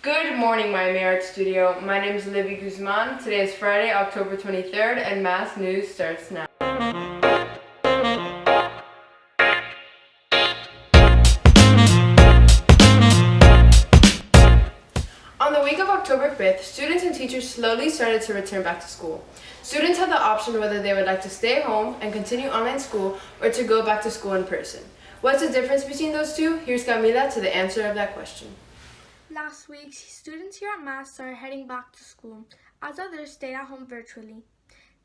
Good morning, Miami Art Studio. My name is Olivia Guzman. Today is Friday, October 23rd, and Mass News starts now. On the week of October 5th, students and teachers slowly started to return back to school. Students had the option whether they would like to stay home and continue online school or to go back to school in person. What's the difference between those two? Here's Camila to the answer of that question. Last week, students here at Mass started heading back to school, as others stayed at home virtually.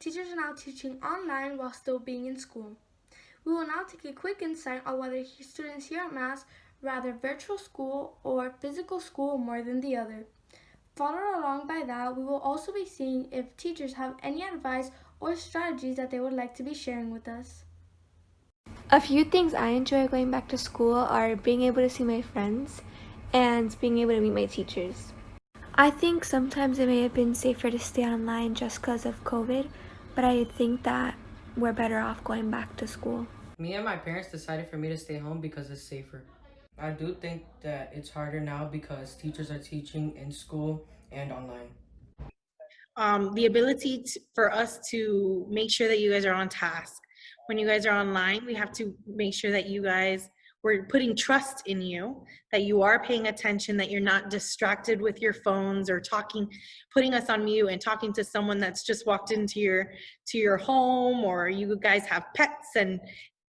Teachers are now teaching online while still being in school. We will now take a quick insight on whether students here at Mass rather virtual school or physical school more than the other. Followed along by that, we will also be seeing if teachers have any advice or strategies that they would like to be sharing with us. A few things I enjoy going back to school are being able to see my friends and being able to meet my teachers. I think sometimes it may have been safer to stay online just because of COVID, but I think that we're better off going back to school. Me and my parents decided for me to stay home because it's safer. I do think that it's harder now because teachers are teaching in school and online. The ability for us to make sure that you guys are on task. When you guys are online, we have to make sure that we're putting trust in you, that you are paying attention, that you're not distracted with your phones or putting us on mute and talking to someone that's just walked into your home, or you guys have pets and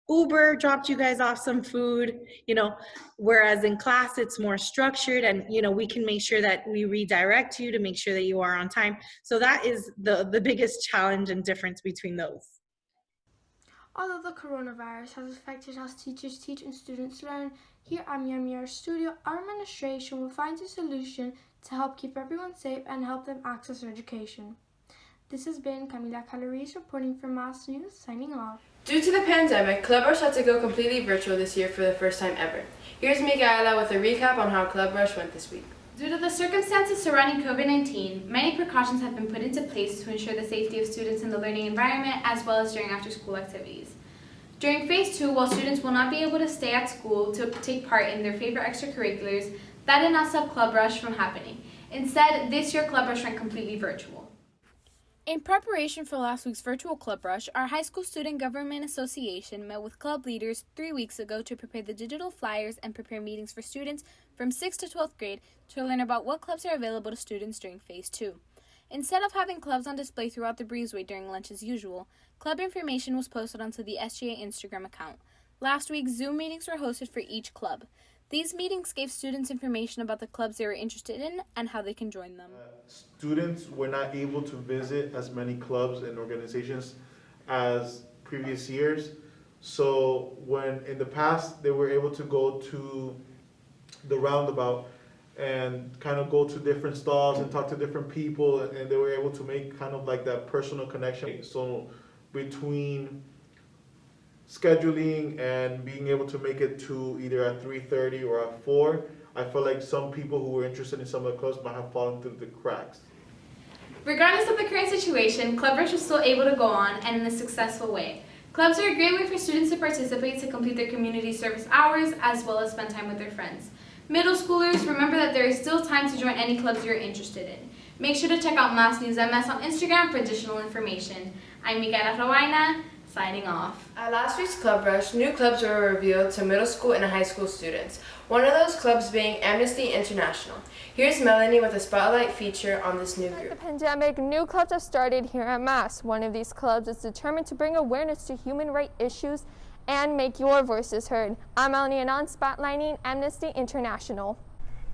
Uber dropped you guys off some food, whereas in class it's more structured and, we can make sure that we redirect you to make sure that you are on time. So that is the biggest challenge and difference between those. Although the coronavirus has affected how teachers teach and students learn, here at Miami Art Studio, our administration will find a solution to help keep everyone safe and help them access education. This has been Camila Calaris reporting for Mass News, signing off. Due to the pandemic, Club Rush had to go completely virtual this year for the first time ever. Here's Micaela with a recap on how Club Rush went this week. Due to the circumstances surrounding COVID-19, many precautions have been put into place to ensure the safety of students in the learning environment as well as during after-school activities. During Phase 2, while students will not be able to stay at school to take part in their favorite extracurriculars, that did not stop Club Rush from happening. Instead, this year Club Rush went completely virtual. In preparation for last week's virtual Club Rush, our High School Student Government Association met with club leaders 3 weeks ago to prepare the digital flyers and prepare meetings for students from 6th to 12th grade to learn about what clubs are available to students during Phase 2. Instead of having clubs on display throughout the breezeway during lunch as usual, club information was posted onto the SGA Instagram account. Last week, Zoom meetings were hosted for each club. These meetings gave students information about the clubs they were interested in and how they can join them. Students were not able to visit as many clubs and organizations as previous years. So when in the past they were able to go to the roundabout and kind of go to different stalls and talk to different people, and they were able to make kind of like that personal connection. So between scheduling and being able to make it to either at 3:30 or at 4, I feel like some people who were interested in some of the clubs might have fallen through the cracks. Regardless of the current situation, Club Rush was still able to go on and in a successful way. Clubs are a great way for students to participate to complete their community service hours as well as spend time with their friends. Middle schoolers, remember that there is still time to join any clubs you're interested in. Make sure to check out Mass News MS on Instagram for additional information. I'm Micaela Rawaina, signing off. At last week's Club Rush, new clubs were revealed to middle school and high school students. One of those clubs being Amnesty International. Here's Melanie with a spotlight feature on this new group. During the pandemic, new clubs have started here at Mass. One of these clubs is determined to bring awareness to human rights issues and make your voices heard. I'm Melanie Anon, spotlighting Amnesty International.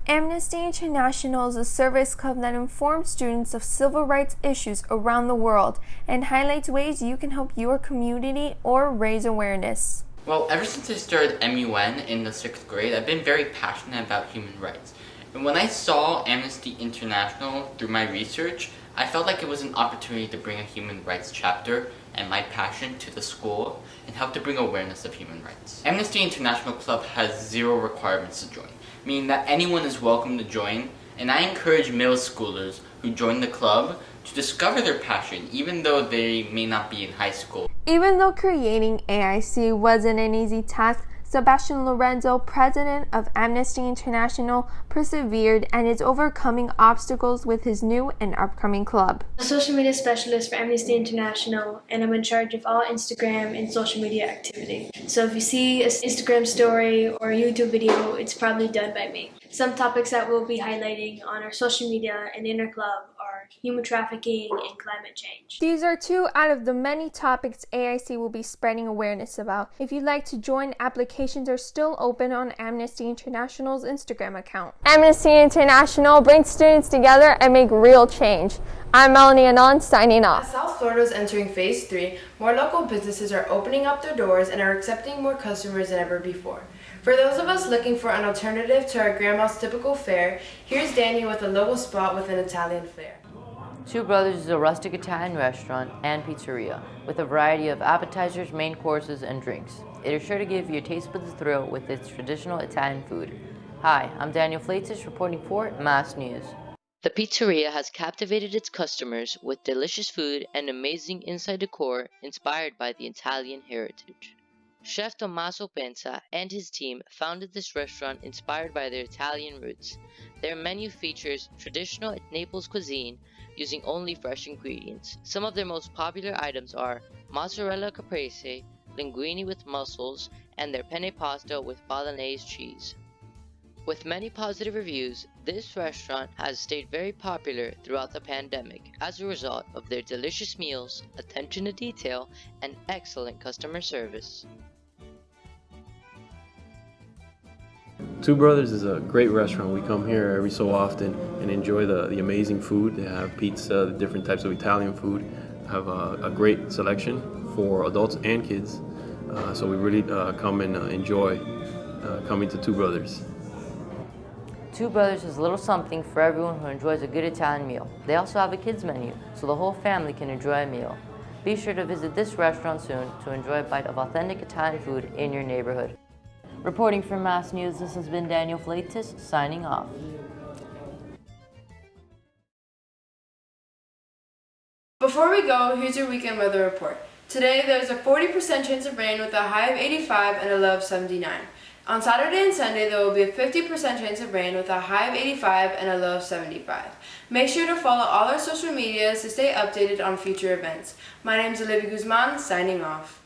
Amnesty International is a service club that informs students of civil rights issues around the world and highlights ways you can help your community or raise awareness. Well, ever since I started MUN in the 6th grade, I've been very passionate about human rights. And when I saw Amnesty International through my research, I felt like it was an opportunity to bring a human rights chapter and my passion to the school and help to bring awareness of human rights. Amnesty International Club has 0 requirements to join, meaning that anyone is welcome to join, and I encourage middle schoolers who join the club to discover their passion even though they may not be in high school. Even though creating AIC wasn't an easy task, Sebastian Lorenzo, president of Amnesty International, persevered and is overcoming obstacles with his new and upcoming club. I'm a social media specialist for Amnesty International, and I'm in charge of all Instagram and social media activity. So if you see an Instagram story or a YouTube video, it's probably done by me. Some topics that we'll be highlighting on our social media and in our club are human trafficking and climate change. These are two out of the many topics AIC will be spreading awareness about. If you'd like to join, applications are still open on Amnesty International's Instagram account. Amnesty International brings students together and make real change. I'm Melanie Anand, signing off. As South Florida is entering phase 3, more local businesses are opening up their doors and are accepting more customers than ever before. For those of us looking for an alternative to our grandma's typical fare, here's Danny with a local spot with an Italian flair. Two Brothers is a rustic Italian restaurant and pizzeria with a variety of appetizers, main courses, and drinks. It is sure to give your taste buds a thrill with its traditional Italian food. Hi, I'm Daniel Fleitis reporting for Mass News. The pizzeria has captivated its customers with delicious food and amazing inside decor inspired by the Italian heritage. Chef Tommaso Pensa and his team founded this restaurant inspired by their Italian roots. Their menu features traditional Naples cuisine using only fresh ingredients. Some of their most popular items are mozzarella caprese, linguine with mussels, and their penne pasta with bolognese cheese. With many positive reviews, this restaurant has stayed very popular throughout the pandemic as a result of their delicious meals, attention to detail, and excellent customer service. Two Brothers is a great restaurant. We come here every so often and enjoy the amazing food. They have pizza, the different types of Italian food, have a great selection for adults and kids. So we really come and enjoy coming to Two Brothers. Two Brothers is a little something for everyone who enjoys a good Italian meal. They also have a kids menu, so the whole family can enjoy a meal. Be sure to visit this restaurant soon to enjoy a bite of authentic Italian food in your neighborhood. Reporting for Mass News, this has been Daniel Fleitis, signing off. Before we go, here's your weekend weather report. Today, there's a 40% chance of rain with a high of 85 and a low of 79. On Saturday and Sunday, there will be a 50% chance of rain with a high of 85 and a low of 75. Make sure to follow all our social medias to stay updated on future events. My name is Olivia Guzman, signing off.